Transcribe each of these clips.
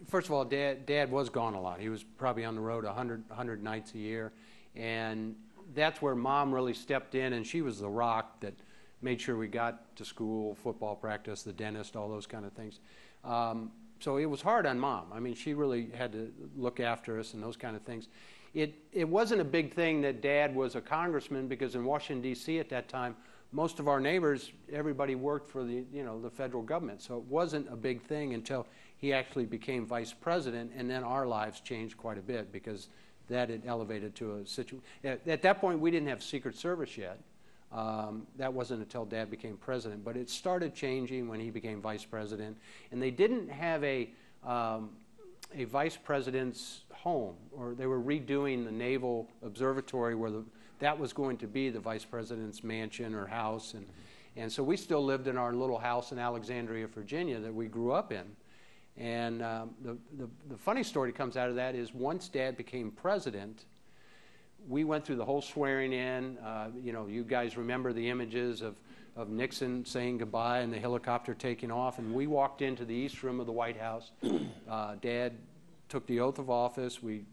First of all, Dad was gone a lot. He was probably on the road 100 nights a year. And that's where Mom really stepped in, and she was the rock that made sure we got to school, football practice, the dentist, all those kind of things. So it was hard on Mom. I mean, she really had to look after us and those kind of things. It wasn't a big thing that Dad was a congressman, because in Washington, D.C. at that time, most of our neighbors, everybody worked for the federal government. So it wasn't a big thing until he actually became vice president, and then our lives changed quite a bit, because that had elevated to a situation. At that point, we didn't have Secret Service yet. That wasn't until Dad became president, but it started changing when he became vice president. And they didn't have a vice president's home, or they were redoing the Naval Observatory where that was going to be the vice president's mansion or house. And so we still lived in our little house in Alexandria, Virginia that we grew up in. And the funny story that comes out of that is, once Dad became president, we went through the whole swearing in. You guys remember the images of Nixon saying goodbye and the helicopter taking off. And we walked into the East Room of the White House. Dad took the oath of office. We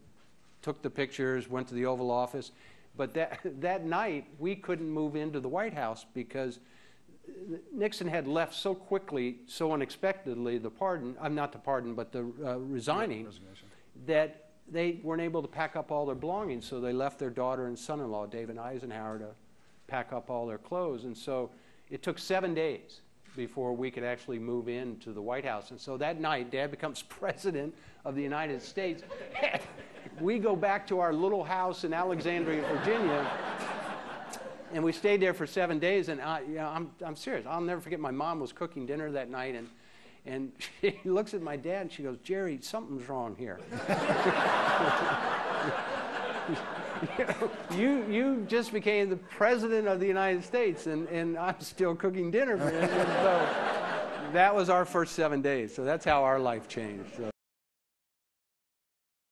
took the pictures, went to the Oval Office. But that night, we couldn't move into the White House because Nixon had left so quickly, so unexpectedly, the resigning, that they weren't able to pack up all their belongings. So they left their daughter and son-in-law, David Eisenhower, to pack up all their clothes. And so it took 7 days before we could actually move into the White House. And so that night, Dad becomes president of the United States. We go back to our little house in Alexandria, Virginia, and we stayed there for 7 days. And I'm serious. I'll never forget, my mom was cooking dinner that night, and she looks at my dad and she goes, "Jerry, something's wrong here." You just became the president of the United States, and I'm still cooking dinner for you. So that was our first 7 days. So that's how our life changed. So.